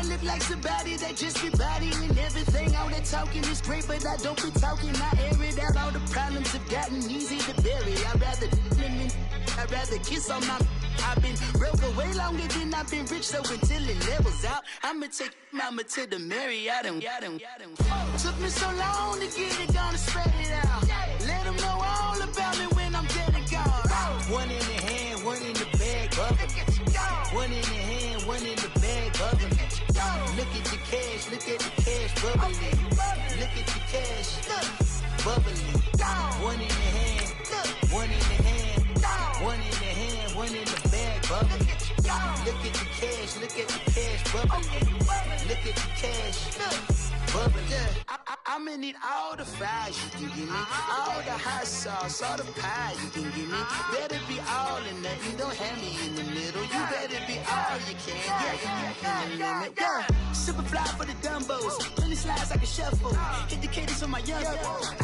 look like somebody that just be bodying everything. All that talking is great, but I don't be talking. I air it out. All the problems have gotten easy to bury. I'd rather kiss on my. I've been broke way longer than I've been rich, so until it levels out, I'ma take mama to the Marriott and took me so long to get it, gonna spread it out. Let them know all about me when I'm dead and gone. One in the hand, one in the bag, bubbling. One in the hand, one in the bag, bubbling. Look at the cash, look at the cash bubbling. Look at the cash, bubbling. One in the hand, one in the hand, one in the hand, one in the bag, bubbling. Look at the cash, look at the cash bubbling. Look at the cash, bubbling. I'ma need all the fries you can give me, all the hot sauce, all the pie you can give me. Better be all in nothing, don't have me in the middle. You better be all you can, yeah. Super fly for the Dumbos, plenty slides like a shuffle. Hit the cadence on my young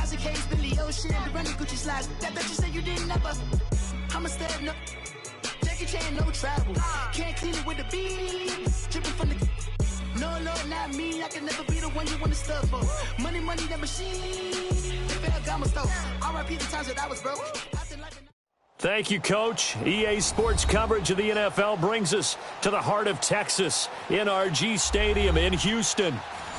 Isaac Hayes, Billy Ocean, the running Gucci slides. That bet you say you didn't never. I'ma step no. Jackie Chan, no travel. Can't clean it with the beat. Dripping from the. No, Lord, not me. I can never be the one you want to stuff for. Money, that machine. If I got my stuff. R.I.P. the times that I was broke. Thank you, Coach. EA Sports coverage of the NFL brings us to the heart of Texas, NRG Stadium in Houston.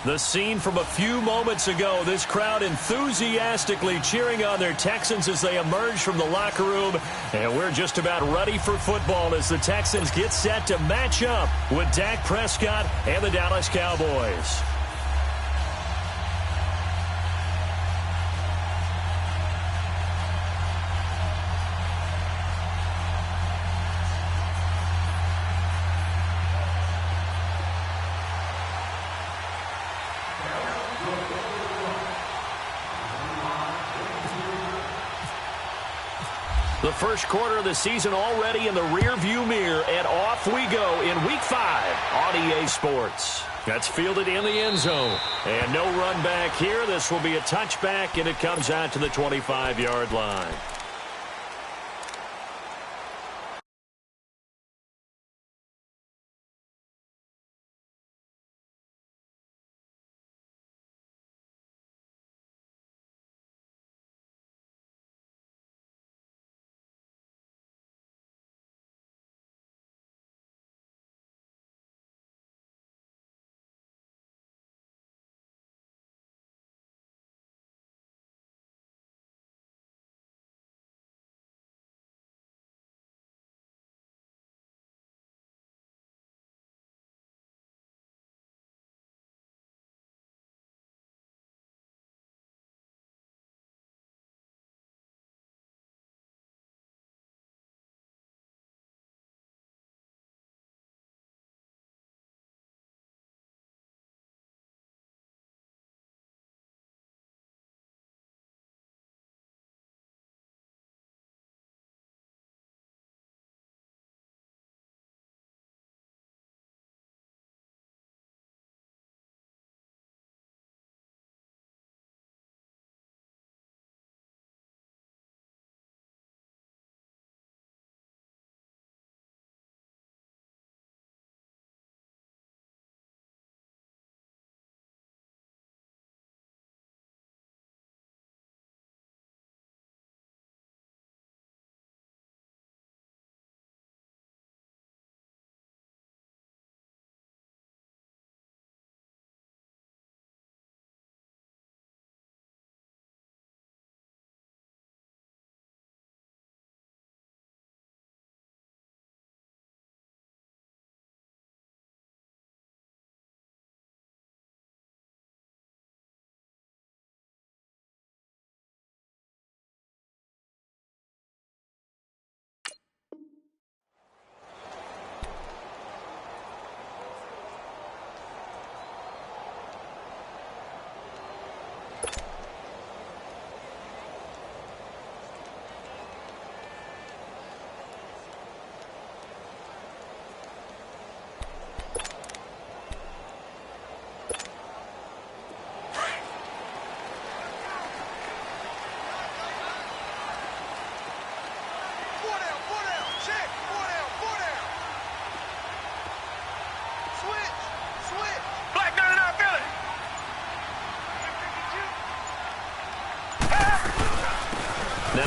The scene from a few moments ago, this crowd enthusiastically cheering on their Texans as they emerge from the locker room. And we're just about ready for football as the Texans get set to match up with Dak Prescott and the Dallas Cowboys. The first quarter of the season already in the rearview mirror, and off we go in Week 5 on EA Sports. That's fielded in the end zone. And no run back here. This will be a touchback, and it comes out to the 25-yard line.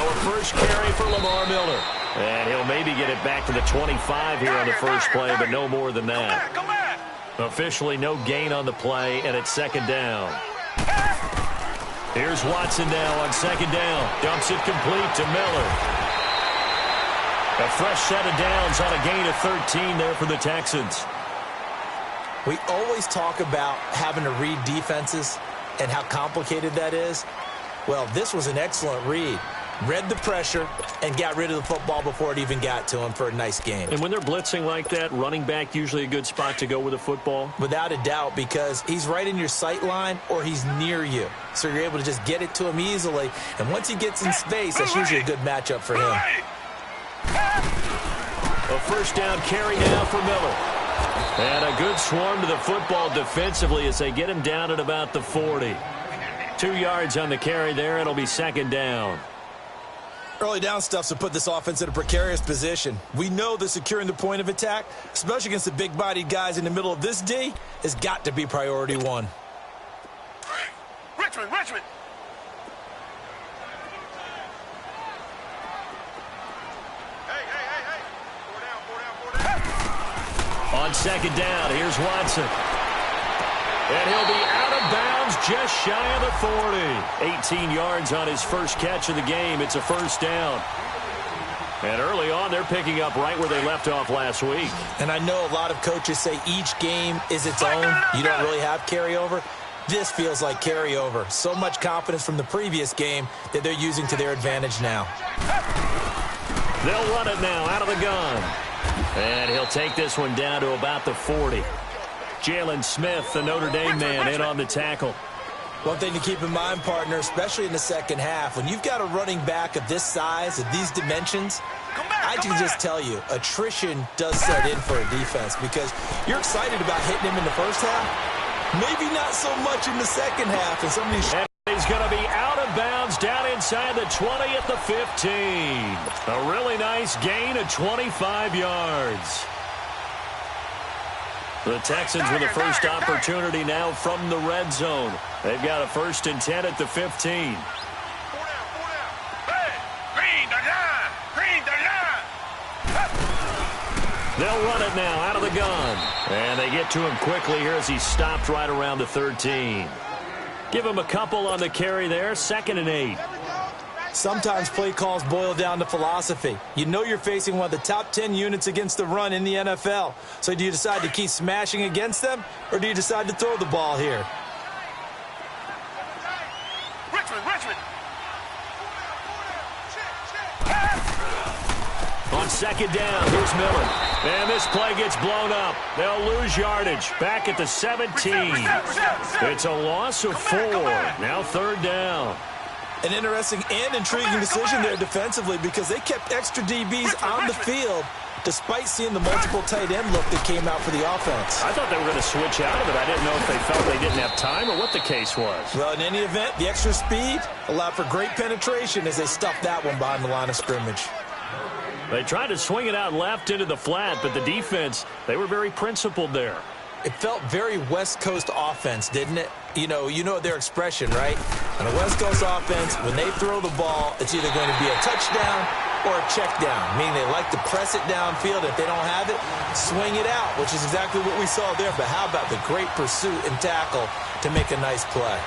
a first carry for Lamar Miller. And he'll maybe get it back to the 25 here on the first play, but no more than that. Officially no gain on the play, and it's second down. Here's Watson now on second down. Dumps it complete to Miller. A fresh set of downs on a gain of 13 there for the Texans. We always talk about having to read defenses and how complicated that is. Well, this was an excellent read. Read the pressure and got rid of the football before it even got to him for a nice game. And when they're blitzing like that, running back usually a good spot to go with the football? Without a doubt, because he's right in your sight line or he's near you. So you're able to just get it to him easily. And once he gets in space, that's usually a good matchup for him. A first down carry now for Miller. And a good swarm to the football defensively as they get him down at about the 40. 2 yards on the carry there. It'll be second down. Early down stuff's to put this offense in a precarious position. We know that securing the point of attack, especially against the big-bodied guys in the middle of this D, has got to be priority one. Richmond! Hey! Four down. On second down, here's Watson. And he'll be out of bounds just shy of the 40. 18 yards on his first catch of the game. It's a first down. And early on, they're picking up right where they left off last week. And I know a lot of coaches say each game is its own. You don't really have carryover. This feels like carryover. So much confidence from the previous game that they're using to their advantage now. They'll run it now out of the gun. And he'll take this one down to about the 40. Jalen Smith, the Notre Dame man, in on the tackle. One thing to keep in mind, partner, especially in the second half, when you've got a running back of this size, of these dimensions, I can just tell you, attrition does set in for a defense because you're excited about hitting him in the first half. Maybe not so much in the second half. And some of these... He's going to be out of bounds down inside the 20 at the 15. A really nice gain of 25 yards. The Texans with the first opportunity now from the red zone. They've got a 1st and 10 at the 15. Four down. Hey, green the line. They'll run it now out of the gun. And they get to him quickly here as he stopped right around the 13. Give him a couple on the carry there. 2nd and 8. Sometimes play calls boil down to philosophy. You know you're facing one of the top 10 units against the run in the NFL. So do you decide to keep smashing against them, or do you decide to throw the ball here? Richmond. On second down, here's Miller. And this play gets blown up. They'll lose yardage. Back at the 17. It's a loss of 4. Now 3rd down. An interesting and intriguing decision there defensively because they kept extra DBs on the field despite seeing the multiple tight end look that came out for the offense. I thought they were going to switch out of it. I didn't know if they felt they didn't have time or what the case was. Well, in any event, the extra speed allowed for great penetration as they stuffed that one behind the line of scrimmage. They tried to swing it out left into the flat, but the defense, they were very principled there. It felt very West Coast offense, didn't it? You know their expression, right? On a West Coast offense, when they throw the ball, it's either going to be a touchdown or a check down, meaning they like to press it downfield. If they don't have it, swing it out, which is exactly what we saw there. But how about the great pursuit and tackle to make a nice play?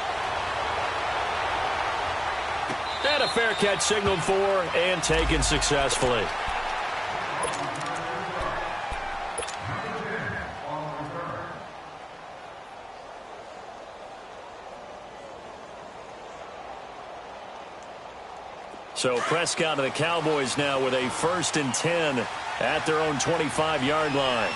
And a fair catch signaled for and taken successfully. So Prescott and the Cowboys now with a 1st and 10 at their own 25-yard line.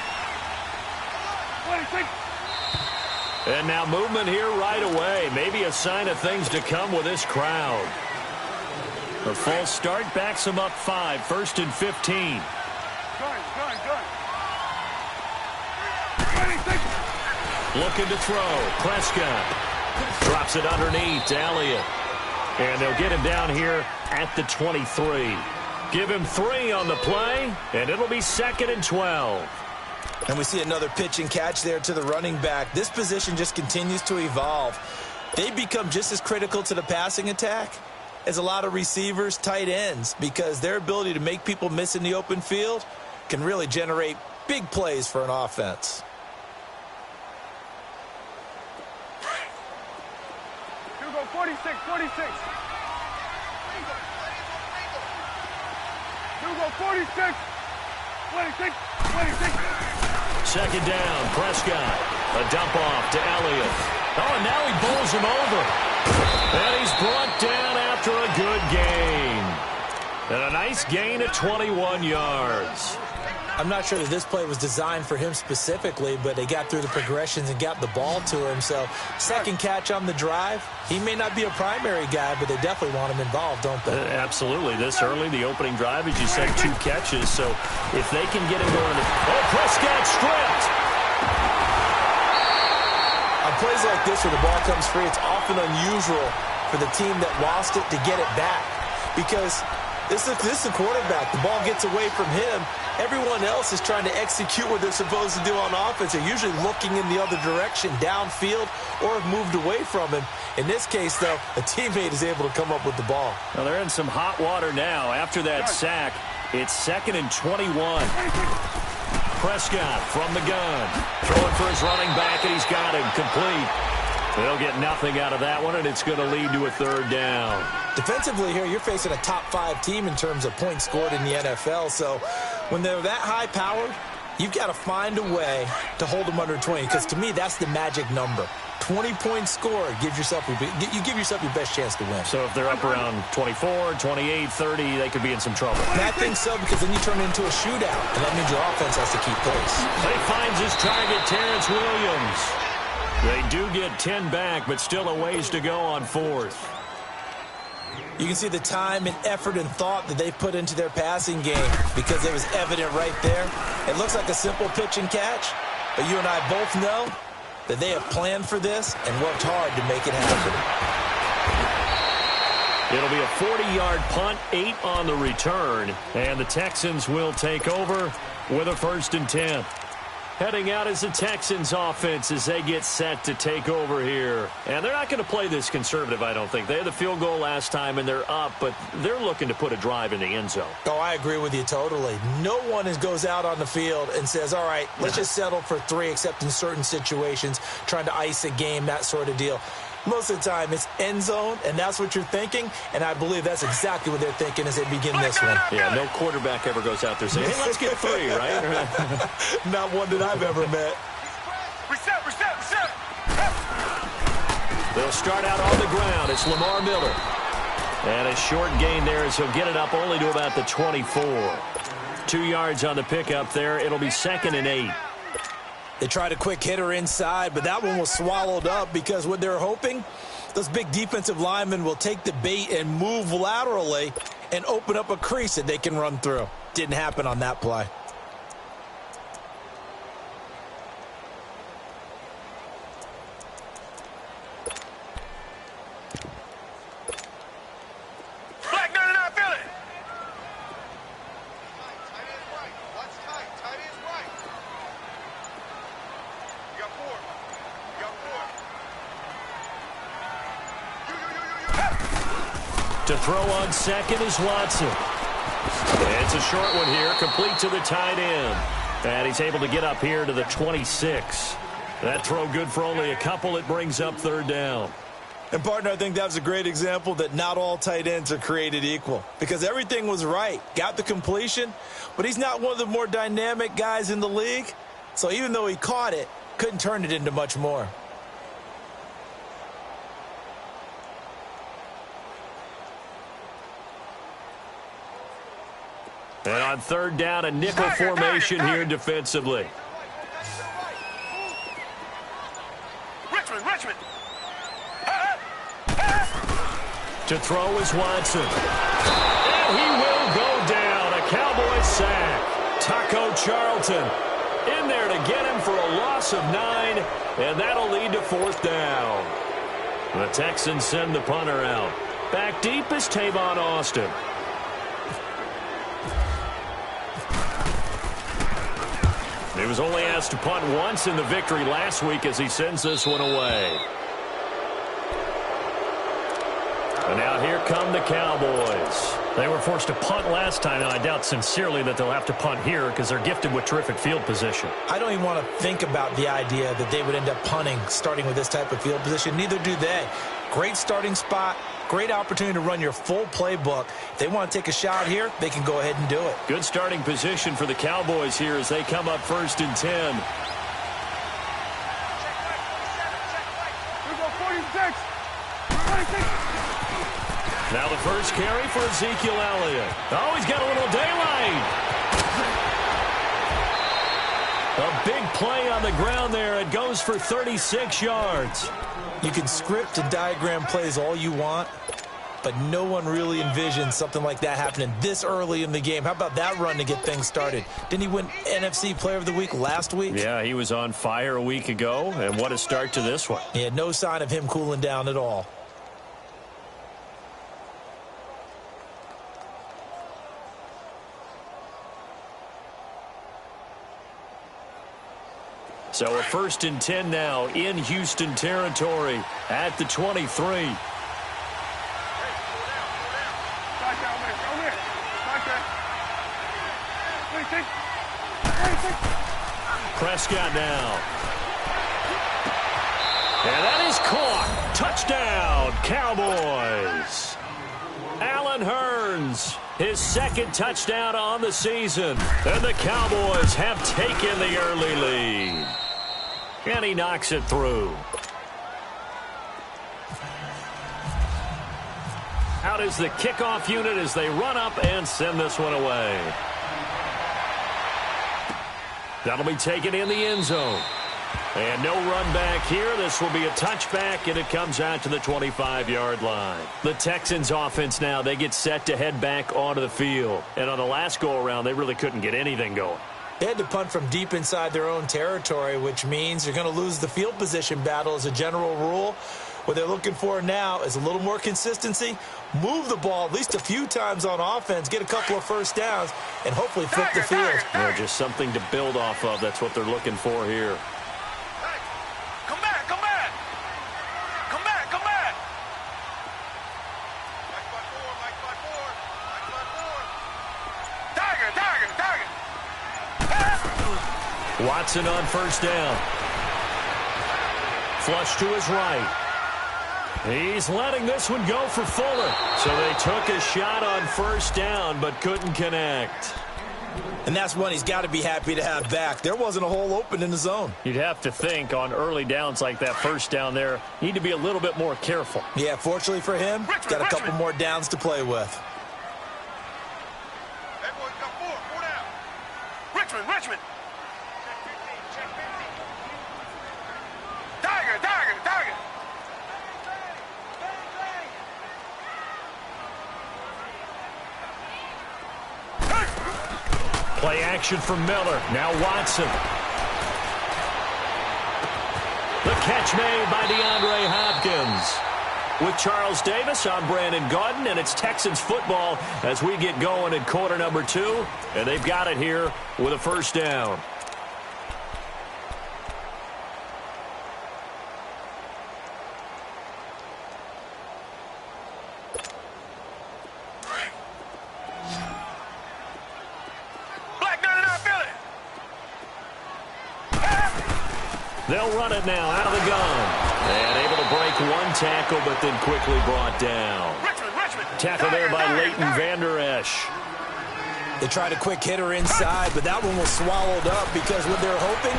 And now movement here right away. Maybe a sign of things to come with this crowd. The false start backs them up 5, 1st and 15. Looking to throw. Prescott drops it underneath to Elliott. And they'll get him down here at the 23. Give him 3 on the play, and it'll be 2nd and 12. And we see another pitch and catch there to the running back. This position just continues to evolve. They become just as critical to the passing attack is a lot of receivers, tight ends, because their ability to make people miss in the open field can really generate big plays for an offense. Hugo, 46. Hugo, 46. 26. Second down, Prescott. A dump off to Elliott. Oh, and now he bowls him over. And he's brought down after a good gain. And a nice gain of 21 yards. I'm not sure that this play was designed for him specifically, but they got through the progressions and got the ball to him. So second catch on the drive. He may not be a primary guy, but they definitely want him involved, don't they? Absolutely. This early, the opening drive, as you said, 2 catches. So if they can get him going. Oh, Prescott stripped. On plays like this where the ball comes free, it's often unusual for the team that lost it to get it back. Because this is the quarterback. The ball gets away from him. Everyone else is trying to execute what they're supposed to do on offense. They're usually looking in the other direction, downfield, or have moved away from him. In this case, though, a teammate is able to come up with the ball. Well, they're in some hot water now. After that sack, it's 2nd and 21. Prescott from the gun. Throwing for his running back, and he's got him complete. They'll get nothing out of that one, and it's going to lead to a 3rd down. Defensively here, you're facing a top 5 team in terms of points scored in the NFL. So when they're that high-powered, you've got to find a way to hold them under 20. Because to me, that's the magic number. 20 points scored, you give yourself your best chance to win. So if they're up around 24, 28, 30, they could be in some trouble. And I think so, because then you turn it into a shootout, and that means your offense has to keep pace. He finds his target, Terrence Williams. They do get 10 back, but still a ways to go on 4th. You can see the time and effort and thought that they put into their passing game because it was evident right there. It looks like a simple pitch and catch, but you and I both know that they have planned for this and worked hard to make it happen. It'll be a 40-yard punt, 8 on the return, and the Texans will take over with a 1st and 10. Heading out is the Texans offense as they get set to take over here. And they're not going to play this conservative, I don't think. They had the field goal last time, and they're up, but they're looking to put a drive in the end zone. Oh, I agree with you totally. No one goes out on the field and says, all right, let's just settle for 3, except in certain situations, trying to ice a game, that sort of deal. Most of the time, it's end zone, and that's what you're thinking, and I believe that's exactly what they're thinking as they begin this one. Yeah, no quarterback ever goes out there saying, hey, let's get 3, right? Not one that I've ever met. Reset. They'll start out on the ground. It's Lamar Miller. And a short gain there as he'll get it up only to about the 24. 2 yards on the pickup there. It'll be 2nd and 8. They tried a quick hitter inside, but that one was swallowed up because what they're hoping, those big defensive linemen will take the bait and move laterally and open up a crease that they can run through. Didn't happen on that play. To throw on 2nd is Watson. It's a short one here, complete to the tight end. And he's able to get up here to the 26. That throw good for only a couple. It brings up 3rd down. And, partner, I think that was a great example that not all tight ends are created equal. Because everything was right. Got the completion, but he's not one of the more dynamic guys in the league. So even though he caught it, couldn't turn it into much more. And on 3rd down, a nickel formation here defensively. Richmond. To throw is Watson. And he will go down. A Cowboy sack. Taco Charlton in there to get him for a loss of 9. And that'll lead to 4th down. The Texans send the punter out. Back deep is Tavon Austin. He was only asked to punt once in the victory last week as he sends this one away. And now here come the Cowboys. They were forced to punt last time, and I doubt sincerely that they'll have to punt here because they're gifted with terrific field position. I don't even want to think about the idea that they would end up punting starting with this type of field position. Neither do they. Great starting spot, great opportunity to run your full playbook. If they want to take a shot here, they can go ahead and do it. Good starting position for the Cowboys here as they come up 1st and 10. You go 46. 46. Now the first carry for Ezekiel Elliott. Oh, he's got a little daylight. A big play on the ground there. It goes for 36 yards. You can script and diagram plays all you want, but no one really envisions something like that happening this early in the game. How about that run to get things started? Didn't he win NFC Player of the Week last week? Yeah, he was on fire a week ago, and what a start to this one. Yeah, no sign of him cooling down at all. So a 1st and 10 now in Houston territory at the 23. Prescott now. And that is caught. Touchdown, Cowboys. Allen Hurns, his 2nd touchdown on the season. And the Cowboys have taken the early lead. And he knocks it through. Out is the kickoff unit as they run up and send this one away. That'll be taken in the end zone. And no run back here. This will be a touchback, and it comes out to the 25-yard line. The Texans offense now, they get set to head back onto the field. And on the last go-around, they really couldn't get anything going. They had to punt from deep inside their own territory, which means you're going to lose the field position battle as a general rule. What they're looking for now is a little more consistency, move the ball at least a few times on offense, get a couple of first downs, and hopefully flip the field. Yeah, just something to build off of. That's what they're looking for here. Come back, come back. Come back, come back. Tiger, tiger, tiger. Watson on 1st down. Flush to his right. He's letting this one go for Fuller. So they took a shot on 1st down but couldn't connect. And that's one he's got to be happy to have back. There wasn't a hole open in the zone. You'd have to think on early downs like that 1st down there, you need to be a little bit more careful. Yeah, fortunately for him, he's got a couple more downs to play with. That boy's got four down. Richmond, Richmond. Check 15. Tiger, tiger, tiger. Play action from Miller. Now Watson. The catch made by DeAndre Hopkins. With Charles Davis, I'm Brandon Gaudin, and it's Texans football as we get going in quarter number 2. And they've got it here with a 1st down. They'll run it now out of the gun. And able to break one tackle, but then quickly brought down. Tackle there by Leighton Vander Esch. They tried a quick hitter inside, but that one was swallowed up because what they're hoping,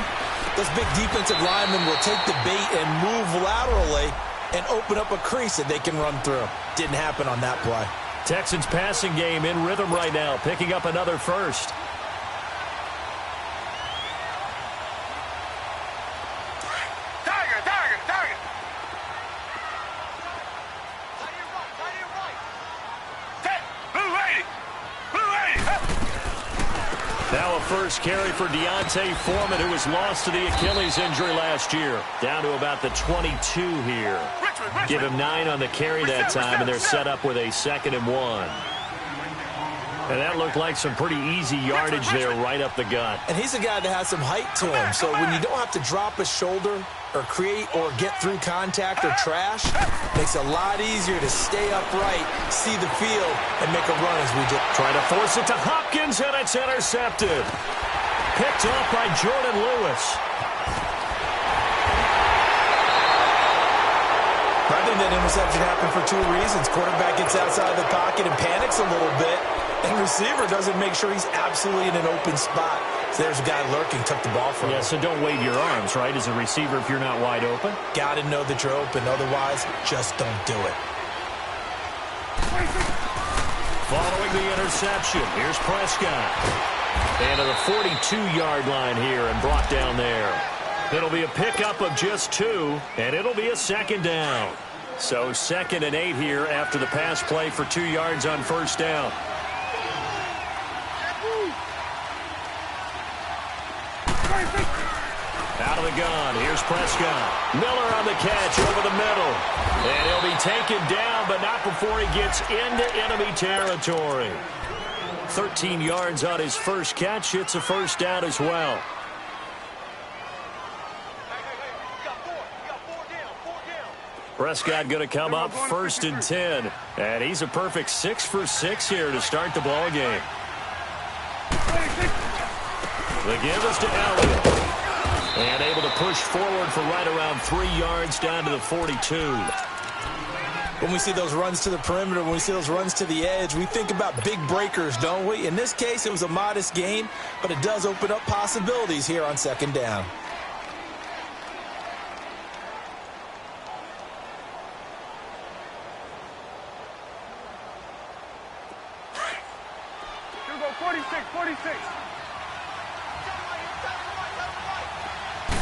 those big defensive linemen will take the bait and move laterally and open up a crease that they can run through. Didn't happen on that play. Texans passing game in rhythm right now, picking up another 1st. Now a 1st carry for Deontay Foreman, who was lost to the Achilles injury last year. Down to about the 22 here. Give him 9 on the carry that time, and they're set up with a 2nd and 1. And that looked like some pretty easy yardage there right up the gut. And he's a guy that has some height to him, so when you don't have to drop his shoulder or create or get through contact or trash, makes it a lot easier to stay upright, see the field, and make a run as we just try to force it to Hopkins, and it's intercepted. Picked off by Jordan Lewis. I think that interception happened for two reasons. Quarterback gets outside of the pocket and panics a little bit, and receiver doesn't make sure he's absolutely in an open spot. So there's a guy lurking, took the ball from him. Yeah, so don't wave your arms, right, as a receiver if you're not wide open. Got to know that you're open. Otherwise, just don't do it. Following the interception, here's Prescott. And to the 42-yard line here and brought down there. It'll be a pickup of just 2, and it'll be a second down. So 2nd and 8 here after the pass play for 2 yards on first down. Out of the gun, here's Prescott. Miller on the catch over the middle. And he'll be taken down, but not before he gets into enemy territory. 13 yards on his first catch. It's a first down as well. Prescott going to come up 1st and 10. And he's a perfect 6 for 6 here to start the ball game. The give is to Elliott. And able to push forward for right around 3 yards down to the 42. When we see those runs to the perimeter, when we see those runs to the edge, we think about big breakers, don't we? In this case, it was a modest gain, but it does open up possibilities here on second down. Here we go, 46, 46.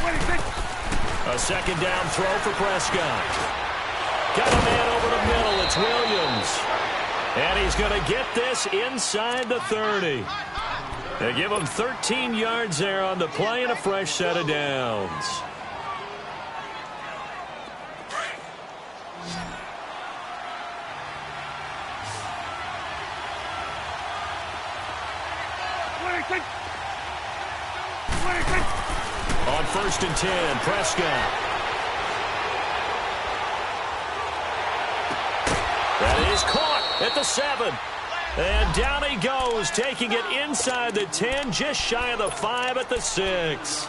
26. A second down throw for Prescott. Got a man over the middle. It's Williams. And he's going to get this inside the 30. They give him 13 yards there on the play and a fresh set of downs. On 1st and 10, Prescott. That is caught at the 7. And down he goes, taking it inside the 10, just shy of the 5 at the 6.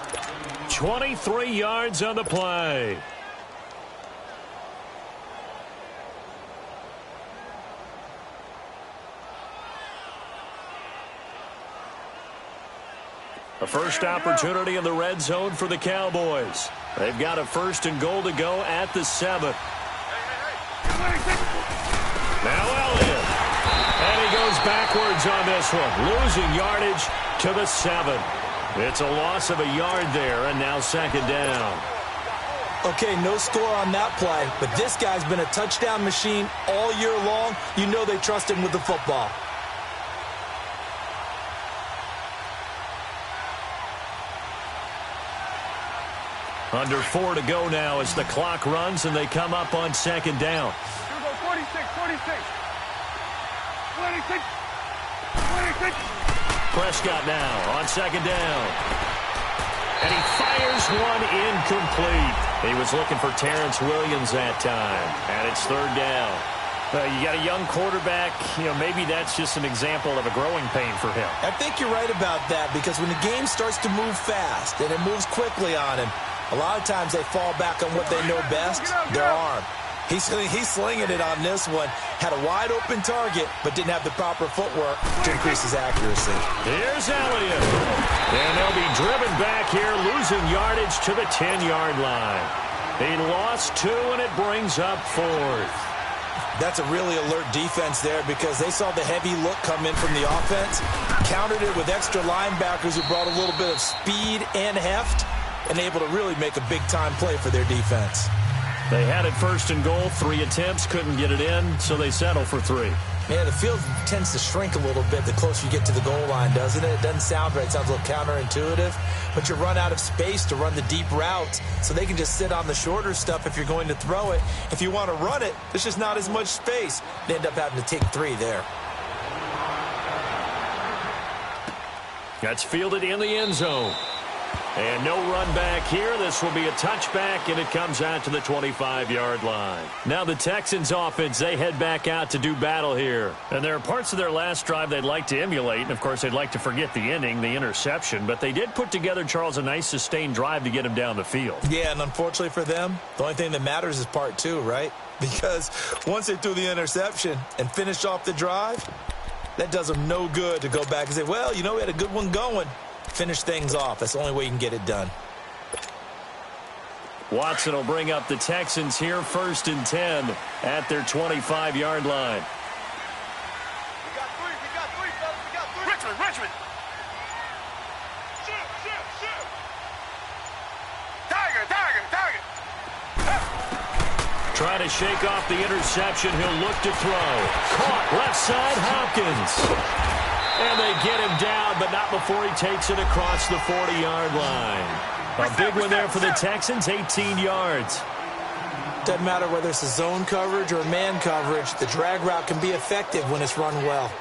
23 yards on the play. A first opportunity in the red zone for the Cowboys. They've got a 1st and goal to go at the 7. Now Elliott. And he goes backwards on this one. Losing yardage to the 7. It's a loss of a yard there, and now second down. Okay, no score on that play, but this guy's been a touchdown machine all year long. You know they trust him with the football. Under 4 to go now as the clock runs and they come up on second down. Here we go, 46, 46. 26, 26. Prescott now on second down. And he fires one incomplete. He was looking for Terrence Williams that time. And it's third down. You got a young quarterback, maybe that's just an example of a growing pain for him. I think you're right about that, because when the game starts to move fast and it moves quickly on him, a lot of times they fall back on what they know best, their arm. He's slinging it on this one. Had a wide open target, but didn't have the proper footwork to increase his accuracy. Here's Elliott. And they'll be driven back here, losing yardage to the 10-yard line. He lost 2, and it brings up 4th. That's a really alert defense there, because they saw the heavy look come in from the offense, countered it with extra linebackers who brought a little bit of speed and heft, and able to really make a big-time play for their defense. They had it 1st and goal, 3 attempts, couldn't get it in, so they settle for 3. Man, the field tends to shrink a little bit the closer you get to the goal line, doesn't it? It doesn't sound right. It sounds a little counterintuitive, but you run out of space to run the deep routes, so they can just sit on the shorter stuff if you're going to throw it. If you want to run it, there's just not as much space. They end up having to take 3 there. That's fielded in the end zone. And no run back here. This will be a touchback, and it comes out to the 25-yard line. Now the Texans offense, they head back out to do battle here. And there are parts of their last drive they'd like to emulate, and of course they'd like to forget the ending, the interception, but they did put together, Charles, a nice sustained drive to get him down the field. Yeah, and unfortunately for them, the only thing that matters is part two, right? Because once they threw the interception and finished off the drive, that does them no good to go back and say, well, you know, we had a good one going. Finish things off. That's the only way you can get it done. Watson will bring up the Texans here, 1st and 10 at their 25-yard line. We got three, fellas. We got three. Richmond. Shoot. Tiger. Trying to shake off the interception. He'll look to throw. Caught left side, Hopkins. And they get him down, but not before he takes it across the 40-yard line. A big one there for the Texans, 18 yards. Doesn't matter whether it's a zone coverage or man coverage, the drag route can be effective when it's run well.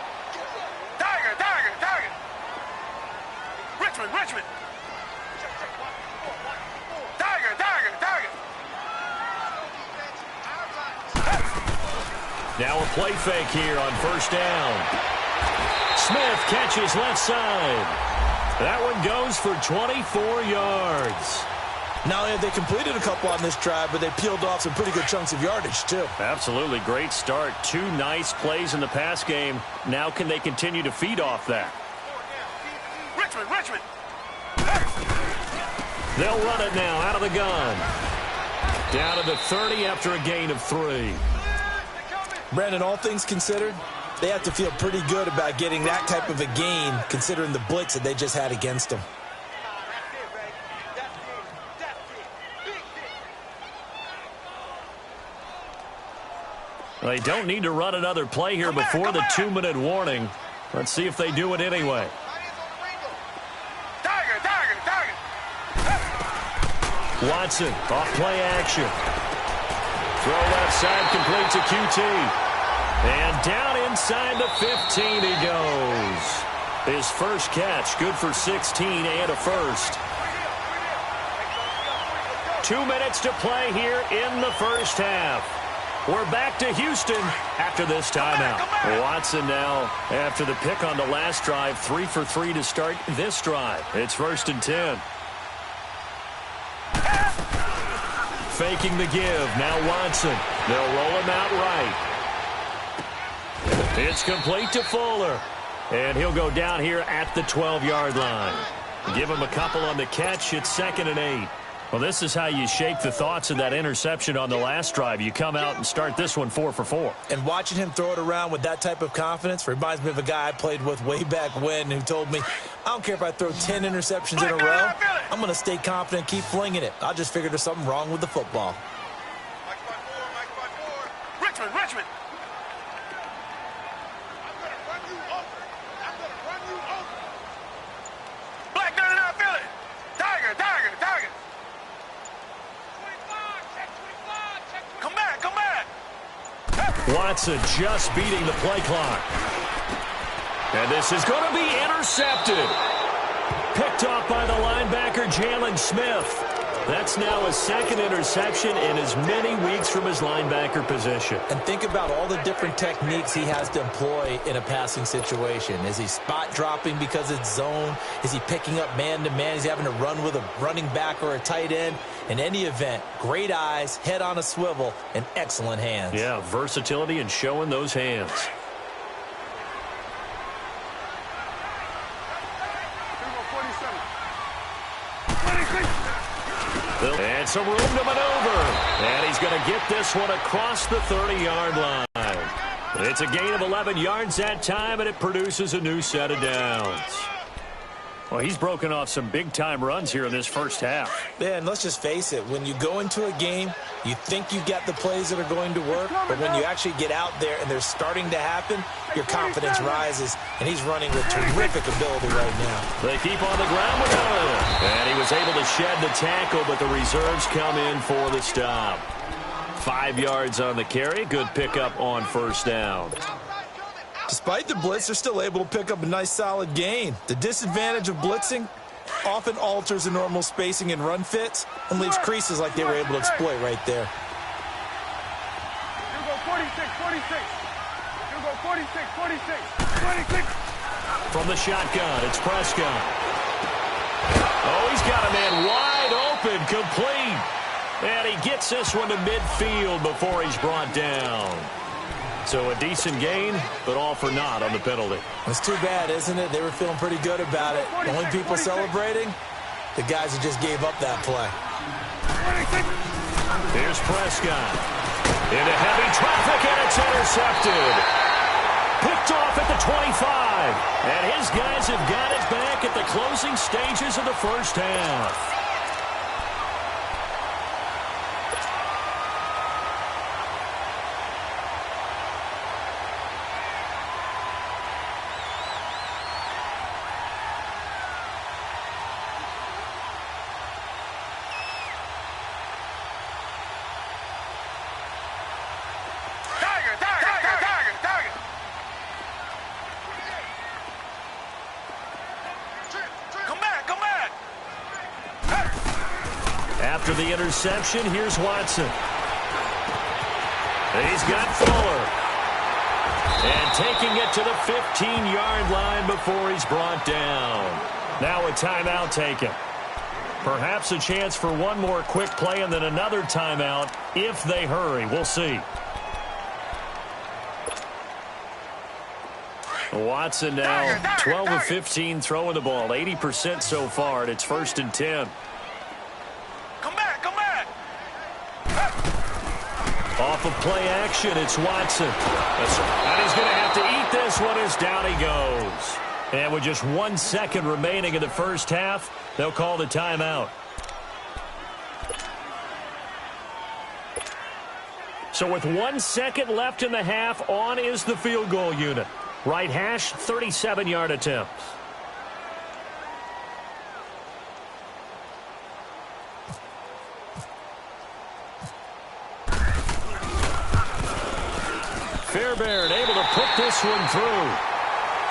Tiger. Richmond. Tiger. Now a play fake here on 1st down. Smith catches left side. That one goes for 24 yards. Not only have they completed a couple on this drive, but they peeled off some pretty good chunks of yardage, too. Absolutely great start. 2 nice plays in the pass game. Now can they continue to feed off that? Richmond. They'll run it now out of the gun. Down to the 30 after a gain of 3. Brandon, all things considered, they have to feel pretty good about getting that type of a gain, considering the blitz that they just had against them. They don't need to run another play here before the 2-minute warning. Let's see if they do it anyway. Tiger. Watson, off play action. Throw left side, complete to QT. And down inside the 15 he goes. His first catch, good for 16 and a first. 2 minutes to play here in the first half. We're back to Houston after this timeout. Watson now, after the pick on the last drive, 3 for 3 to start this drive. It's 1st and 10. Faking the give. Now Watson. They'll roll him out right. It's complete to Fuller. And he'll go down here at the 12-yard line. Give him a couple on the catch. It's 2nd and 8. Well, this is how you shake the thoughts of that interception on the last drive. You come out and start this one 4 for 4. And watching him throw it around with that type of confidence reminds me of a guy I played with way back when who told me, I don't care if I throw 10 interceptions in a row. I'm going to stay confident, keep flinging it. I just figured there's something wrong with the football. Richmond. Black gun and I feel it. Tiger. Come back. Watson just beating the play clock. And this is going to be intercepted. Picked off by the linebacker, Jalen Smith. That's now his 2nd interception in as many weeks from his linebacker position. And think about all the different techniques he has to employ in a passing situation. Is he spot dropping because it's zone? Is he picking up man-to-man? Is he having to run with a running back or a tight end? In any event, great eyes, head on a swivel, and excellent hands. Yeah, versatility and showing those hands. And some room to maneuver. And he's going to get this one across the 30-yard line. It's a gain of 11 yards that time, and it produces a new set of downs. Well, he's broken off some big-time runs here in this first half. Yeah, and let's just face it. When you go into a game, you think you got the plays that are going to work, but when you actually get out there and they're starting to happen, your confidence rises, and he's running with terrific ability right now. They keep on the ground with him. And he was able to shed the tackle, but the reserves come in for the stop. 5 yards on the carry. Good pickup on 1st down. Despite the blitz, they're still able to pick up a nice solid gain. The disadvantage of blitzing, often alters the normal spacing and run fits and leaves creases like they were able to exploit right there. You go 46, 46. You go 46, 46, 26. From the shotgun, it's Prescott. Oh, he's got a man wide open, complete. And he gets this one to midfield before he's brought down. So a decent gain, but all for naught on the penalty. It's too bad, isn't it? They were feeling pretty good about it. The only people celebrating, the guys who just gave up that play. Here's Prescott. Into heavy traffic, and it's intercepted. Picked off at the 25. And his guys have got it back at the closing stages of the first half. After the interception, here's Watson. He's got Fuller. And taking it to the 15-yard line before he's brought down. Now a timeout taken. Perhaps a chance for one more quick play and then another timeout if they hurry. We'll see. Watson now 12 of 15 throwing the ball. 80% so far, and it's 1st and 10. Off of play action, it's Watson. And he's going to have to eat this one as down he goes. And with just 1 second remaining in the first half, they'll call the timeout. So with 1 second left in the half, on is the field goal unit. Right hash, 37-yard attempt. Fairbairn able to put this one through.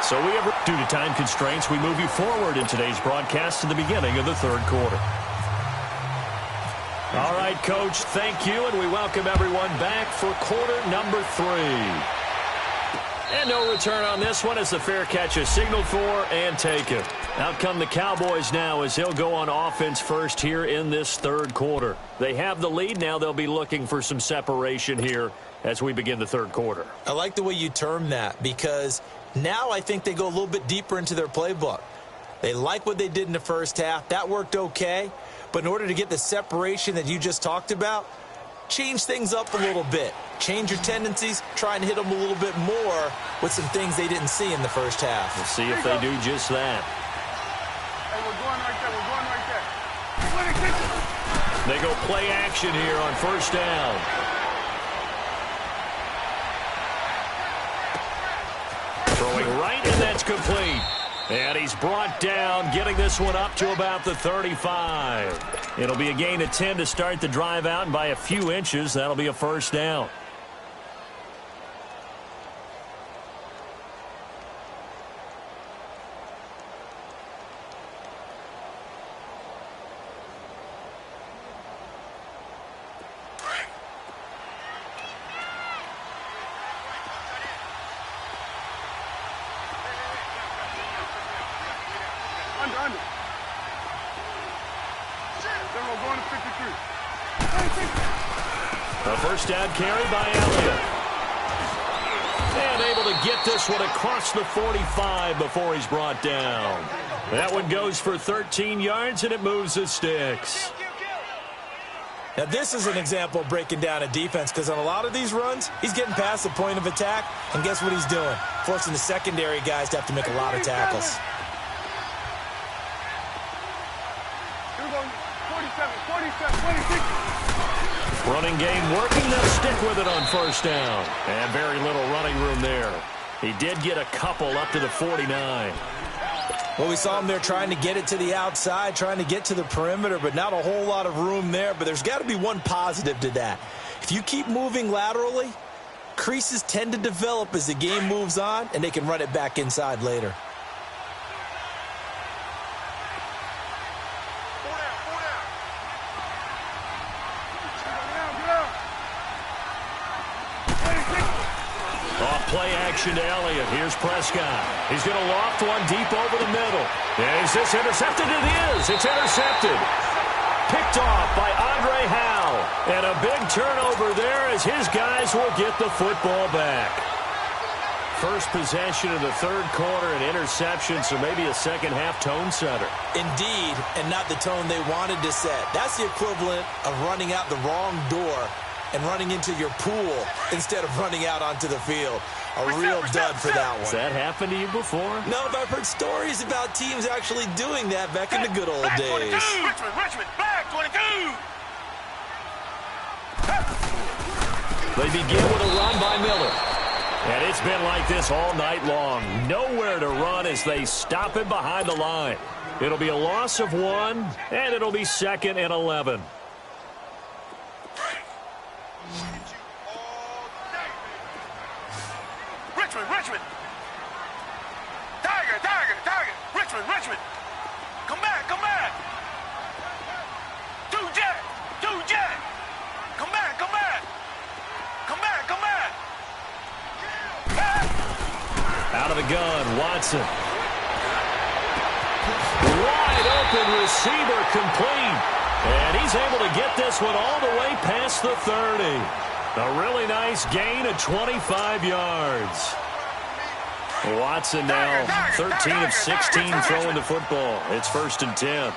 So due to time constraints, we move you forward in today's broadcast to the beginning of the third quarter. All right, Coach, thank you, and we welcome everyone back for quarter number 3. And no return on this one as the fair catch is signaled for and taken. Out come the Cowboys now as they'll go on offense first here in this third quarter. They have the lead. Now they'll be looking for some separation here as we begin the third quarter. I like the way you term that because now I think they go a little bit deeper into their playbook. They like what they did in the first half. That worked okay. But in order to get the separation that you just talked about, change things up a little bit. Change your tendencies. Try and hit them a little bit more with some things they didn't see in the first half. We'll see if they do just that. Hey, we're going right there. We're going right there. They go play action here on first down. Throwing right, and that's complete. And he's brought down, getting this one up to about the 35. It'll be a gain of 10 to start the drive out, and by a few inches, that'll be a first down. Under. Then we're going to 53. A first down carry by Elliott. And able to get this one across the 45 before he's brought down. That one goes for 13 yards, and it moves the sticks. Now, this is an example of breaking down a defense because on a lot of these runs, he's getting past the point of attack, and guess what he's doing? Forcing the secondary guys to have to make a lot of tackles. 26. Running game working. They'll stick with it on first down. And very little running room there. He did get a couple up to the 49. Well, we saw him there trying to get it to the outside, trying to get to the perimeter, but not a whole lot of room there. But there's got to be one positive to that. If you keep moving laterally, creases tend to develop as the game moves on, and they can run it back inside later. play action to Elliott. Here's Prescott. He's going to loft one deep over the middle. And is this intercepted? It is. It's intercepted. Picked off by Andre Howe. And a big turnover there as his guys will get the football back. First possession of the third quarter, an interception, so maybe a second-half tone setter. Indeed, and not the tone they wanted to set. That's the equivalent of running out the wrong door and running into your pool instead of running out onto the field. A real dud for that one. Has that happened to you before? No, but I've heard stories about teams actually doing that back in the good old days. Richmond, back 22. They begin with a run by Miller. And it's been like this all night long. Nowhere to run as they stop him behind the line. It'll be a loss of 1, and it'll be 2nd and 11. Richmond. Tiger. Richmond. Come back. 2 jet. Come back. Out of the gun, Watson. Wide open receiver complete. And he's able to get this one all the way past the 30. A really nice gain of 25 yards. Watson now 13 of 16 throwing the football. It's 1st and 10.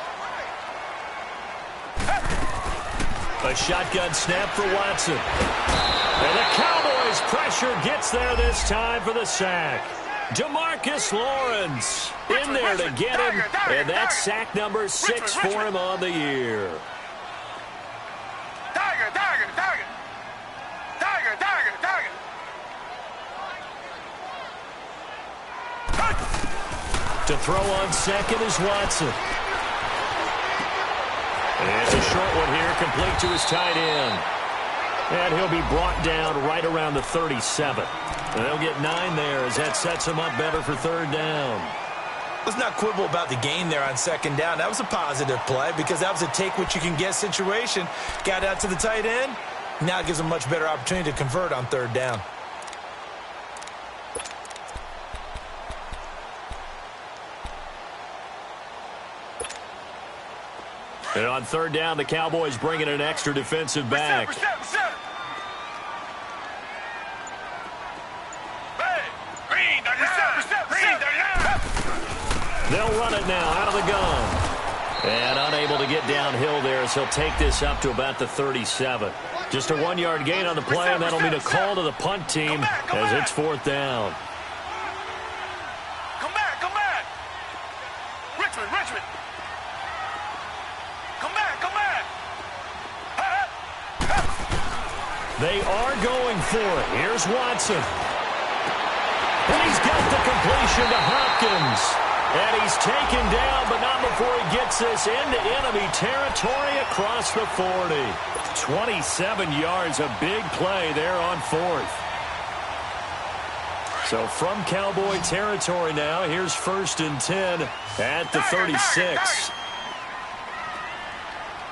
A shotgun snap for Watson. And the Cowboys pressure gets there this time for the sack. DeMarcus Lawrence in there to get him, and that's sack number 6 for him on the year. Tiger. To throw on second is Watson. And it's a short one here, complete to his tight end. And he'll be brought down right around the 37. And they'll get 9 there as that sets him up better for 3rd down. Let's not quibble about the gain there on 2nd down. That was a positive play because that was a take-what-you-can-get situation. Got out to the tight end. Now it gives him a much better opportunity to convert on 3rd down. And on 3rd down, the Cowboys bring in an extra defensive back. They'll run it now out of the gun. And unable to get downhill there as he'll take this up to about the 37. Just a 1-yard gain on the play, and that'll mean a call to the punt team as it's 4th down. Come back. Richmond. Come back. They are going for it. Here's Watson. And he's got the completion to Hopkins. And he's taken down, but not before he gets this into enemy territory across the 40. 27 yards, a big play there on 4th. So from Cowboy territory now, here's 1st and 10 at the 36.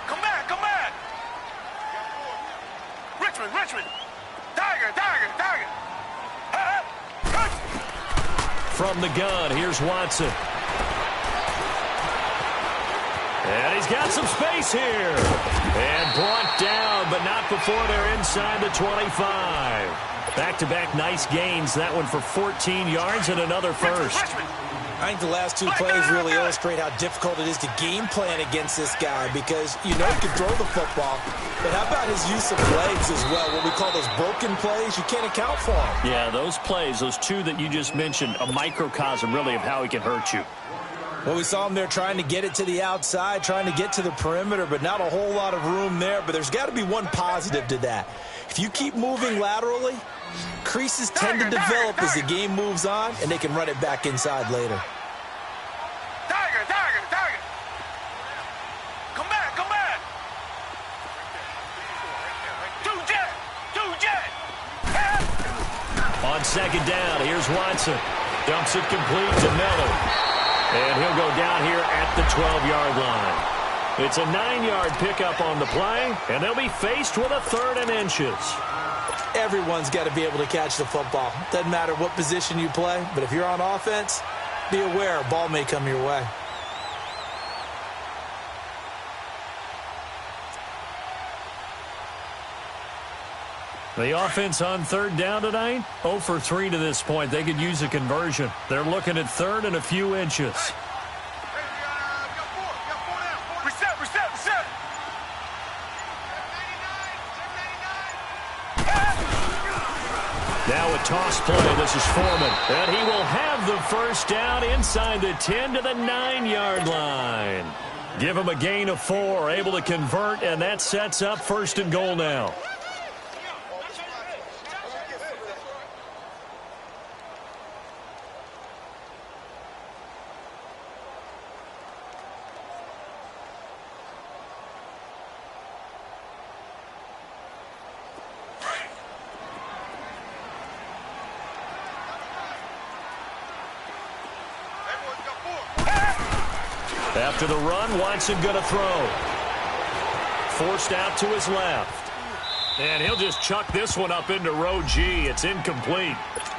Come back. Richmond. Tiger. From the gun, here's Watson. And he's got some space here. And brought down, but not before they're inside the 25. Back-to-back nice gains. That one for 14 yards and another first. I think the last 2 plays really illustrate how difficult it is to game plan against this guy because you know he can throw the football, but how about his use of legs as well? What we call those broken plays, you can't account for them. Yeah, those plays, those 2 that you just mentioned, a microcosm really of how he can hurt you. Well, we saw him there trying to get it to the outside, trying to get to the perimeter, but not a whole lot of room there. But there's got to be one positive to that. If you keep moving laterally, creases tend to develop as the game moves on, and they can run it back inside later. Tiger. Come back. 2 jet. On 2nd down, here's Watson. Dumps it complete to Miller. And he'll go down here at the 12-yard line. It's a 9-yard pickup on the play, and they'll be faced with a 3rd and inches. Everyone's got to be able to catch the football. Doesn't matter what position you play, but if you're on offense, be aware a ball may come your way. The offense on third down tonight, 0 for 3 to this point. They could use a conversion. They're looking at third and a few inches. Now a toss play. This is Foreman. And he will have the first down inside the 10 to the 9-yard line. Give him a gain of 4. Able to convert, and that sets up first and goal now. After the run, Watson going to throw. Forced out to his left. And he'll just chuck this one up into row G. It's incomplete.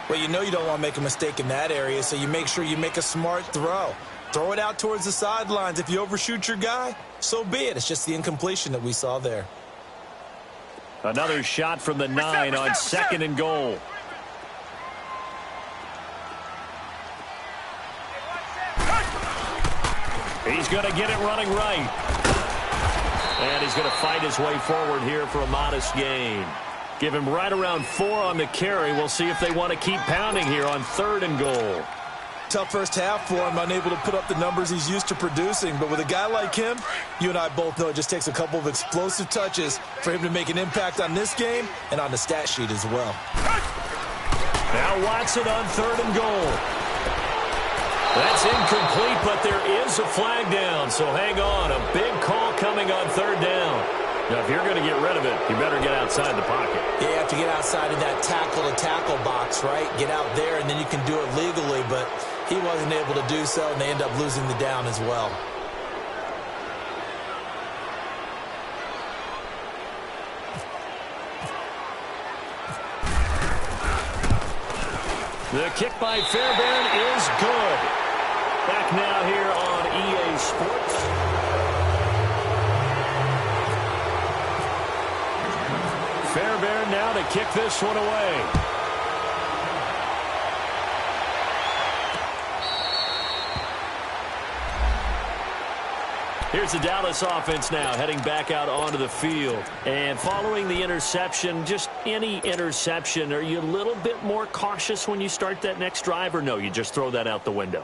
Well, you know you don't want to make a mistake in that area, so you make sure you make a smart throw. Throw it out towards the sidelines. If you overshoot your guy, so be it. It's just the incompletion that we saw there. Another shot from the 9 on second and goal. He's going to get it running right. And he's going to fight his way forward here for a modest gain. Give him right around 4 on the carry. We'll see if they want to keep pounding here on third and goal. Tough first half for him, unable to put up the numbers he's used to producing. But with a guy like him, you and I both know it just takes a couple of explosive touches for him to make an impact on this game and on the stat sheet as well. Now Watson on third and goal. That's incomplete, but there is a flag down, so hang on. A big call coming on third down. Now, if you're going to get rid of it, you better get outside the pocket. Yeah, you have to get outside of that tackle-to-tackle box, right? Get out there, and then you can do it legally, but he wasn't able to do so, and they end up losing the down as well. The kick by Fairbairn is good. Back now here on EA Sports. Fairbairn now to kick this one away. Here's the Dallas offense now heading back out onto the field. And following the interception, just any interception, are you a little bit more cautious when you start that next drive, or no, you just throw that out the window?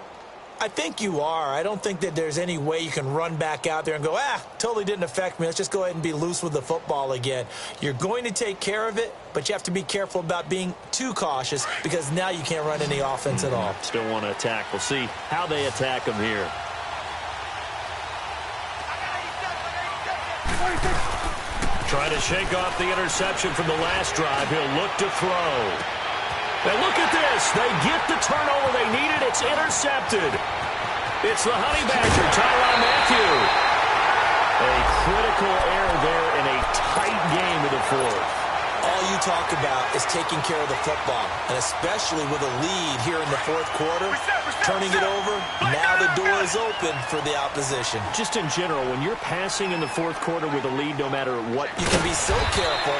I think you are. I don't think that there's any way you can run back out there and go, totally didn't affect me. Let's just go ahead and be loose with the football again. You're going to take care of it, but you have to be careful about being too cautious because now you can't run any offense at all. Still want to attack. We'll see how they attack them here. Trying to shake off the interception from the last drive. He'll look to throw. And look at this. They get the turnover they needed. It's intercepted. It's the Honey Badger, Tyrann Mathieu. A critical error there in a tight game of the fourth. All you talk about is taking care of the football, and especially with a lead here in the fourth quarter, turning it over, now the door is open for the opposition. Just in general, when you're passing in the fourth quarter with a lead, no matter what, you can be so careful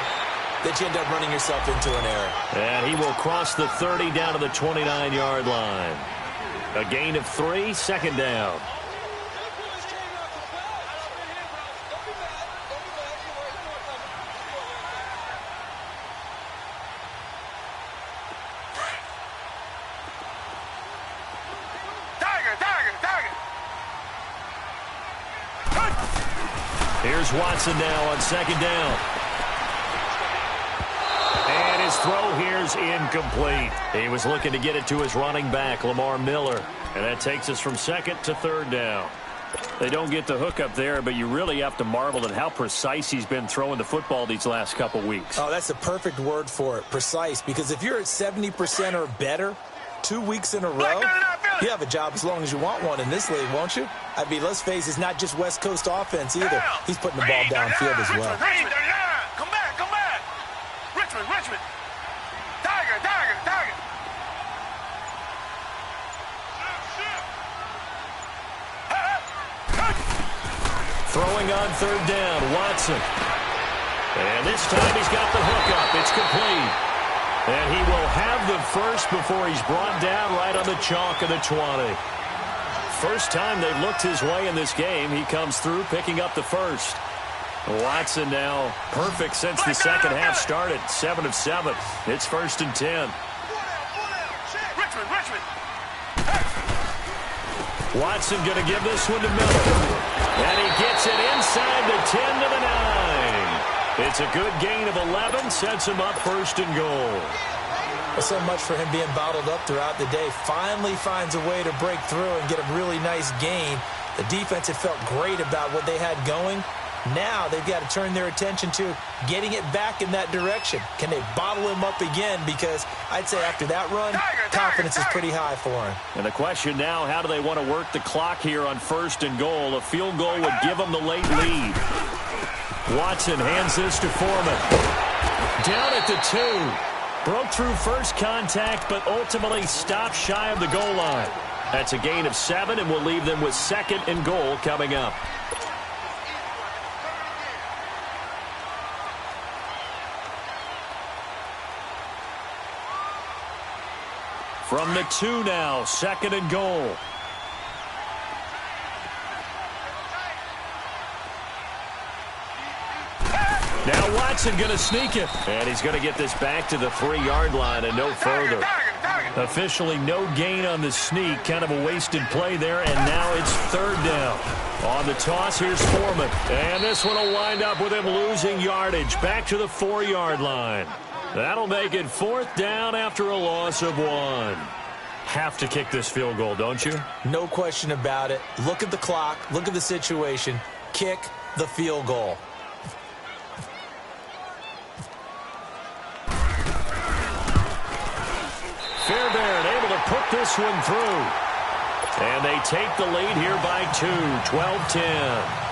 that you end up running yourself into an error. And he will cross the 30 down to the 29-yard line. A gain of 3, second down. Here's Watson now on second down. And his throw here's incomplete. He was looking to get it to his running back, Lamar Miller. And that takes us from second to third down. They don't get the hook up there, but you really have to marvel at how precise he's been throwing the football these last couple weeks. Oh, that's a perfect word for it, precise. Because if you're at 70% or better 2 weeks in a row, you have a job as long as you want one in this league, won't you? I mean, let's face it, it's not just West Coast offense either. He's putting the ball downfield as well. Come back. Richmond. Throwing on third down, Watson. And this time he's got the hook up. It's complete. And he will have the first before he's brought down right on the chalk of the 20. First time they've looked his way in this game. He comes through picking up the first. Watson now perfect since the second half started. 7 of 7. It's 1st and 10. Richmond. Watson going to give this one to Miller. And he gets it inside the 10 to the 9. It's a good gain of 11. Sets him up 1st and goal. Well, so much for him being bottled up throughout the day. Finally finds a way to break through and get a really nice gain. The defense had felt great about what they had going. Now they've got to turn their attention to getting it back in that direction. Can they bottle him up again? Because I'd say after that run, confidence is pretty high for him. And the question now, how do they want to work the clock here on 1st and goal? A field goal would give them the late lead. Watson hands this to Foreman. Down at the 2. Broke through first contact, but ultimately stopped shy of the goal line. That's a gain of 7, and we'll leave them with 2nd and goal coming up. From the 2 now, 2nd and goal. Now Watson going to sneak it. And he's going to get this back to the 3-yard line and no further. Officially no gain on the sneak. Kind of a wasted play there. And now it's 3rd down. On the toss, here's Foreman. And this one will wind up with him losing yardage. Back to the 4-yard line. That'll make it 4th down after a loss of 1. Have to kick this field goal, don't you? No question about it. Look at the clock. Look at the situation. Kick the field goal. Fairbairn able to put this one through. And they take the lead here by 2, 12-10.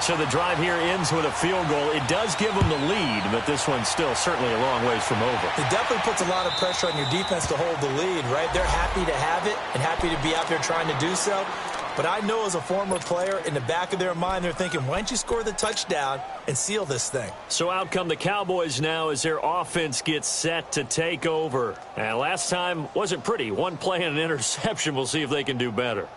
So the drive here ends with a field goal. It does give them the lead, but this one's still certainly a long ways from over. It definitely puts a lot of pressure on your defense to hold the lead, right? They're happy to have it and happy to be out there trying to do so. But I know as a former player, in the back of their mind, they're thinking, why don't you score the touchdown and seal this thing? So out come the Cowboys now as their offense gets set to take over. And last time wasn't pretty. One play and an interception. We'll see if they can do better.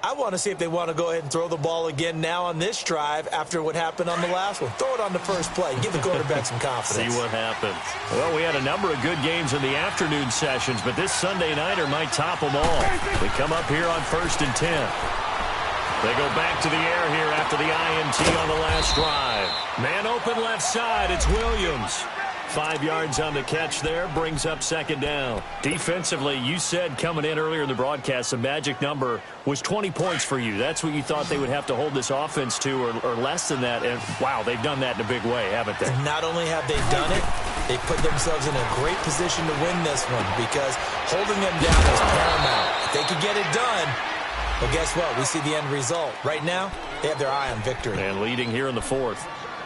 I want to see if they want to go ahead and throw the ball again now on this drive after what happened on the last one. Throw it on the first play. Give the quarterback some confidence. See what happens. Well, we had a number of good games in the afternoon sessions, but this Sunday nighter might top them all. We come up here on 1st and 10. They go back to the air here after the INT on the last drive. Man open left side. It's Williams. 5 yards on the catch there, brings up 2nd down. Defensively, you said coming in earlier in the broadcast, the magic number was 20 points for you. That's what you thought they would have to hold this offense to, or less than that. And, wow, they've done that in a big way, haven't they? Not only have they done it, they put themselves in a great position to win this one because holding them down is paramount. If they could get it done, well, guess what? We see the end result. Right now, they have their eye on victory. And leading here in the 4th.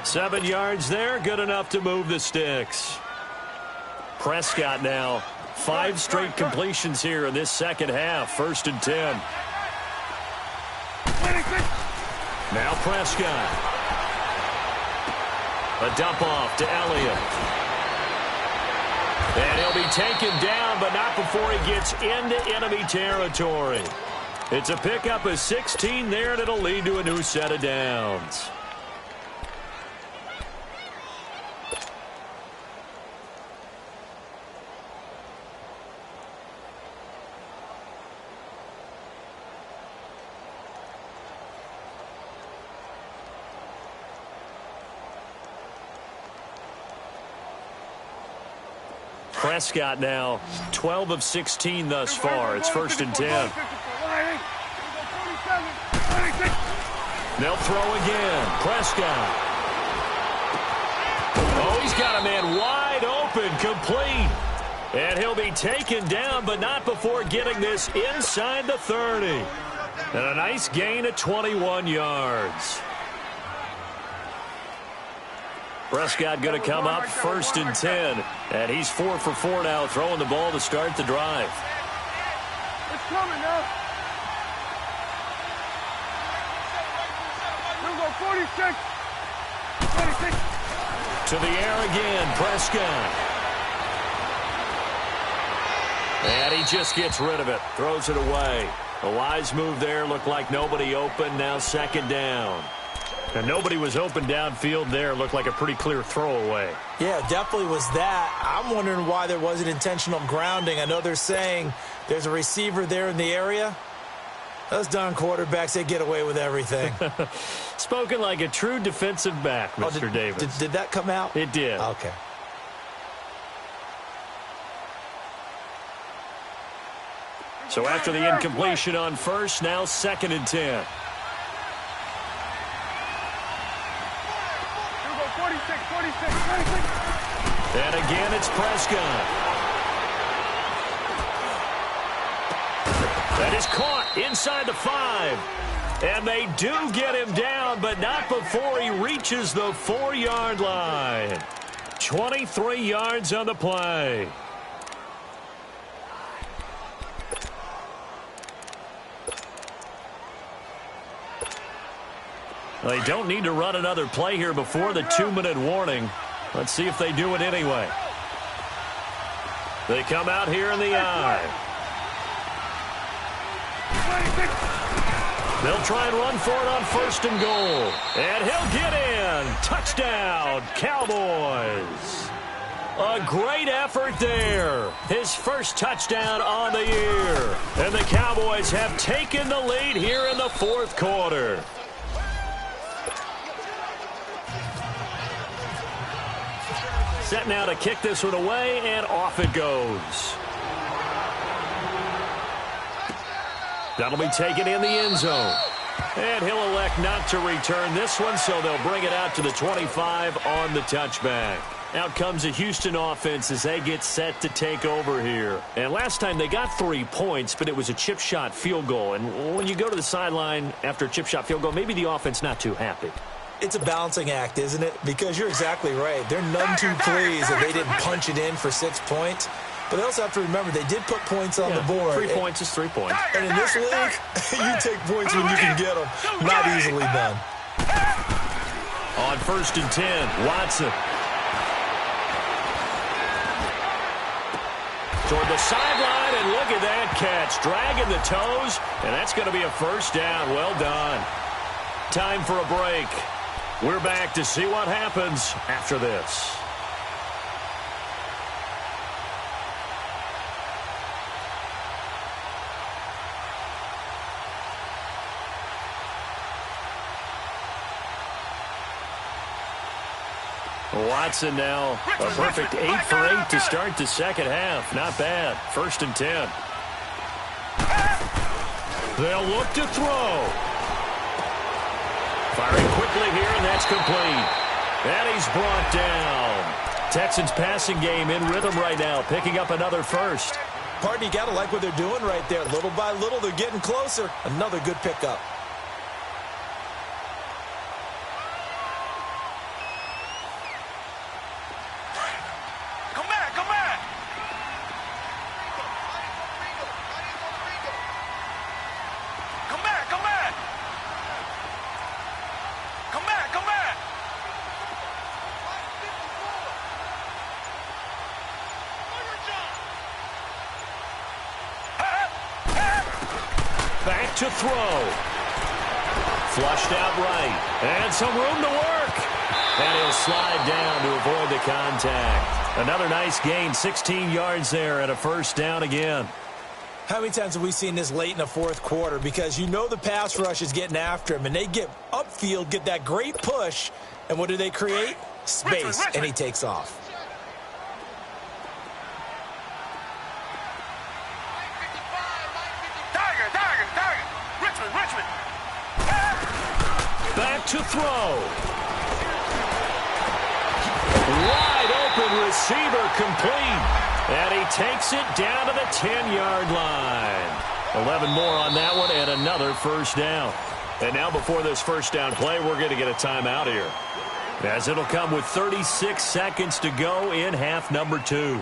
7 yards there, good enough to move the sticks. Prescott now, 5 straight completions here in this second half. 1st and 10. Now Prescott. A dump off to Elliott. And he'll be taken down, but not before he gets into enemy territory. It's a pickup of 16 there, and it'll lead to a new set of downs. Prescott now 12 of 16 thus far. It's 1st and 10. They'll throw again. Prescott. Oh, he's got a man wide open, complete. And he'll be taken down, but not before getting this inside the 30. And a nice gain of 21 yards. Prescott going to come up 1st and 10. And he's 4 for 4 now, throwing the ball to start the drive. It's coming now. 46. 26. To the air again, Prescott. And he just gets rid of it, throws it away. A wise move there, looked like nobody open, now second down. And nobody was open downfield there, looked like a pretty clear throwaway. Yeah, definitely was that. I'm wondering why there wasn't intentional grounding. I know they're saying there's a receiver there in the area. Those darn quarterbacks, they get away with everything. Spoken like a true defensive back, Mr. Davis. Did that come out? It did. Okay. So after the incompletion on first, now second and 10. 46. And again, it's Prescott. That is caught inside the 5. And they do get him down, but not before he reaches the 4-yard line. 23 yards on the play. They don't need to run another play here before the 2-minute warning. Let's see if they do it anyway. They come out here in the eye. They'll try and run for it on first and goal. And he'll get in. Touchdown, Cowboys. A great effort there. His first touchdown on the year. And the Cowboys have taken the lead here in the fourth quarter. Set now to kick this one away, and off it goes. That'll be taken in the end zone. And he'll elect not to return this one, so they'll bring it out to the 25 on the touchback. Out comes the Houston offense as they get set to take over here. And last time they got 3 points, but it was a chip shot field goal. And when you go to the sideline after a chip shot field goal, maybe the offense not too happy. It's a balancing act, isn't it? Because you're exactly right. They're none too pleased that they didn't punch it in for 6 points. But they also have to remember they did put points on the board. 3 points is 3 points. And in this league, you take points when you can get them. Not easily done. On first and 10, Watson. Toward the sideline, and look at that catch. Dragging the toes, and that's going to be a first down. Well done. Time for a break. We're back to see what happens after this. Watson now a perfect 8 for 8 to start the second half. Not bad. First and 10. They'll look to throw. Firing quickly here, and that's complete. And he's brought down. Texans passing game in rhythm right now, picking up another first. Pardon, you got to like what they're doing right there. Little by little, they're getting closer. Another good pickup. Come back, come back. Come back, come back. Come back, come back. Back to throw. Flushed out right. And some room to work. And he'll slide down to avoid the contact. Another nice gain, 16 yards there, and a first down again. How many times have we seen this late in the fourth quarter? Because you know the pass rush is getting after him, and they get upfield, get that great push, and what do they create? Space, and he takes off. Tiger. Richmond. Back to throw. Wide open receiver complete. And he takes it down to the 10-yard line. 11 more on that one and another first down. And now before this first down play, we're going to get a timeout here, as it'll come with 36 seconds to go in half number 2.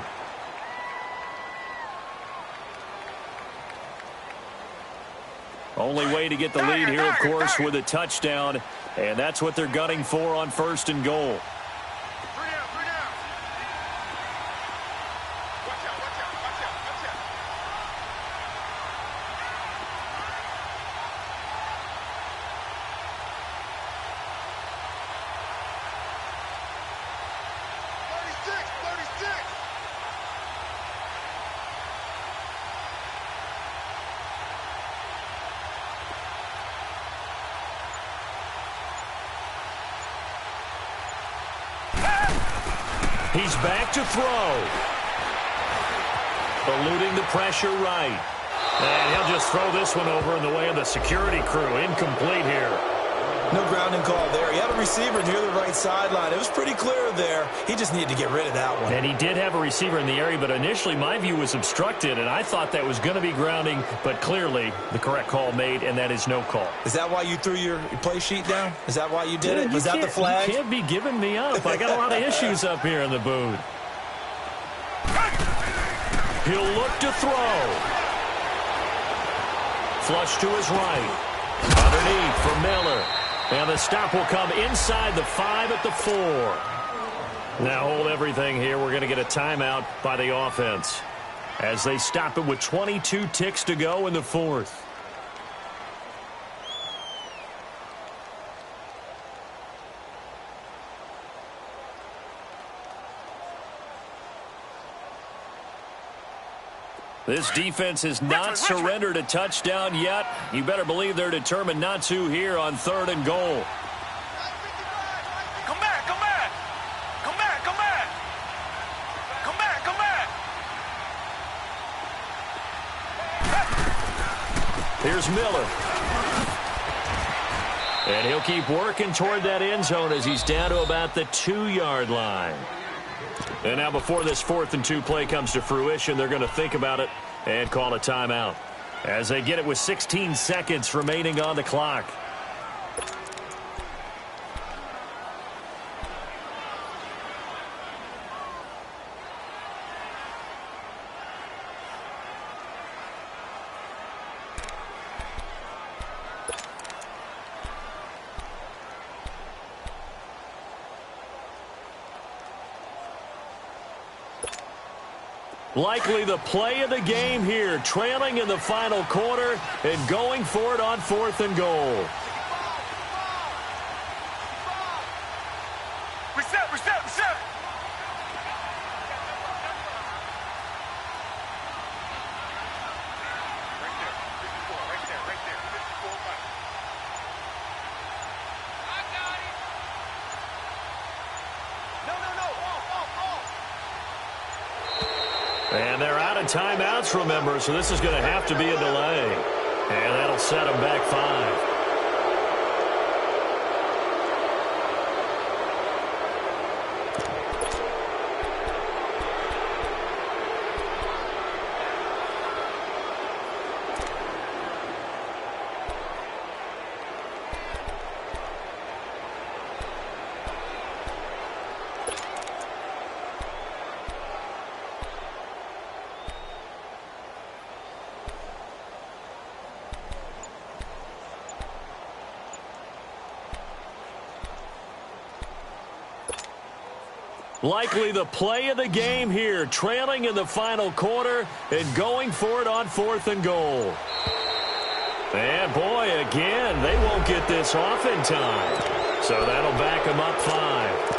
Only way to get the lead here, of course, with a touchdown. And that's what they're gunning for on 1st and goal. 3 down, 3 down. Watch out, watch out, watch out, watch out. He's back to throw. Eluding the pressure right. And he'll just throw this one over in the way of the security crew. Incomplete here. No grounding call there. He had a receiver near the right sideline. It was pretty clear there. He just needed to get rid of that one. And he did have a receiver in the area, but initially my view was obstructed, and I thought that was going to be grounding, but clearly the correct call made, and that is no call. Is that why you threw your play sheet down? Is that why you did it? Was that the flag? You can't be giving me up. I got a lot of issues up here in the booth. He'll look to throw. Flush to his right. Underneath for Miller. And the stop will come inside the 5 at the 4. Now hold everything here. We're going to get a timeout by the offense as they stop it with 22 ticks to go in the 4th. This defense has not surrendered a touchdown yet. You better believe they're determined not to here on 3rd and goal. Come back, come back. Come back, come back. Come back, come back. Here's Miller. And he'll keep working toward that end zone as he's down to about the 2-yard line. And now before this 4th and 2 play comes to fruition, they're going to think about it and call a timeout as they get it with 16 seconds remaining on the clock. Likely the play of the game here, trailing in the final quarter and going for it on 4th and goal. Reset, reset, reset. Right there, 54, right there, 54 left. I got it. No, no, no, off. And they're out of timeouts, remember, so this is going to have to be a delay. And that'll set them back 5. Likely the play of the game here, trailing in the final quarter and going for it on 4th and goal. And boy, again, they won't get this off in time. So that'll back them up 5.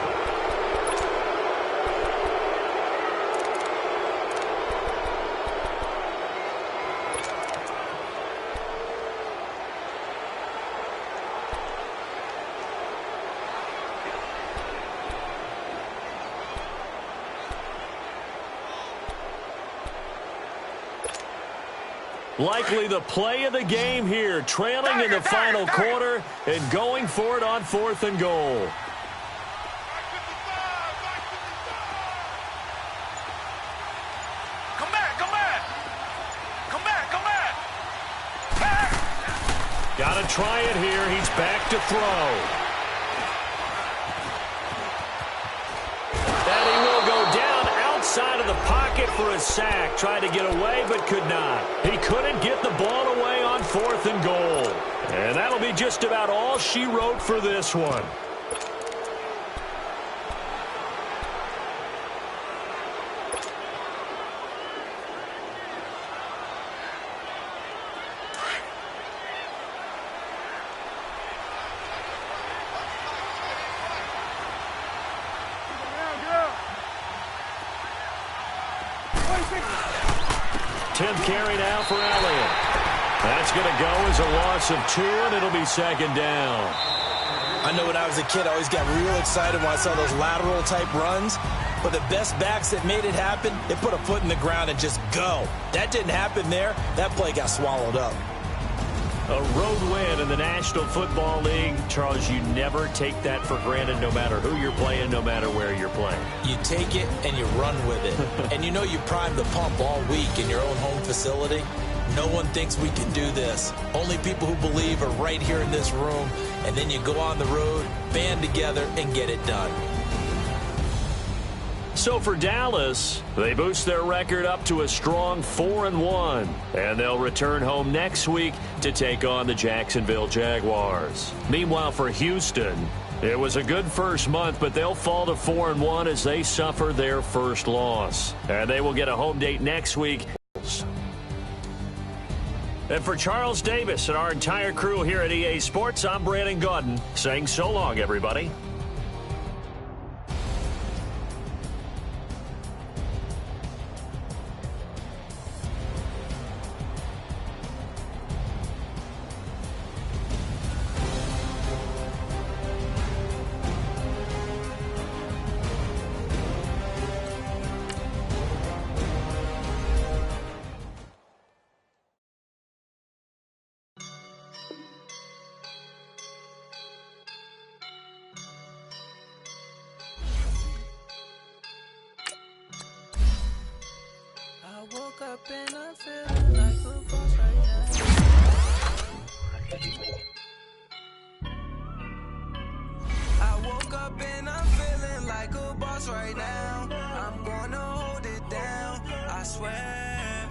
Likely the play of the game here, trailing in the final quarter and going for it on 4th and goal. Come back, come back. Come back, come back. Got to try it here. He's back to throw. And he will go down outside of the pocket for a sack. Tried to get away, but could not. He couldn't get the ball away on 4th and goal. And that'll be just about all she wrote for this one. Tenth carry now for Elliott. That's going to go as a loss of 2, and it'll be 2nd down. I know when I was a kid, I always got real excited when I saw those lateral-type runs. But the best backs that made it happen, they put a foot in the ground and just go. That didn't happen there. That play got swallowed up. A road win in the National Football League. Charles, you never take that for granted no matter who you're playing, no matter where you're playing. You take it and you run with it. And you know you primed the pump all week in your own home facility. No one thinks we can do this. Only people who believe are right here in this room. And then you go on the road, band together, and get it done. So for Dallas, they boost their record up to a strong 4-1, and they'll return home next week to take on the Jacksonville Jaguars. Meanwhile, for Houston, it was a good first month, but they'll fall to 4-1 as they suffer their first loss. And they will get a home date next week. And for Charles Davis and our entire crew here at EA Sports, I'm Brandon Gaudin saying so long, everybody. Woke up and I'm feeling like a boss right now. I woke up and I'm feeling like a boss right now. I'm gonna hold it down, I swear.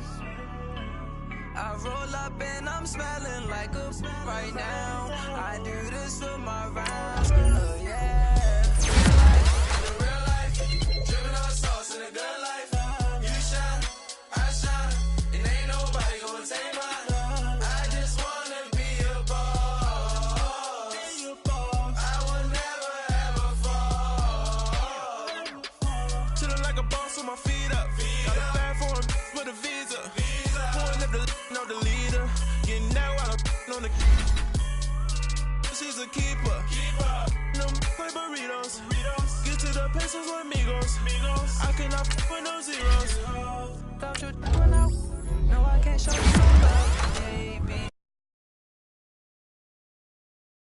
I roll up and I'm smelling like a right now. I do this for my rounds, yeah. In real life, dripping on sauce in a good life. She's a keeper. No play burritos. Get to the pesos with amigos. I cannot with no zeros. Don't you run out? No, I can't show you.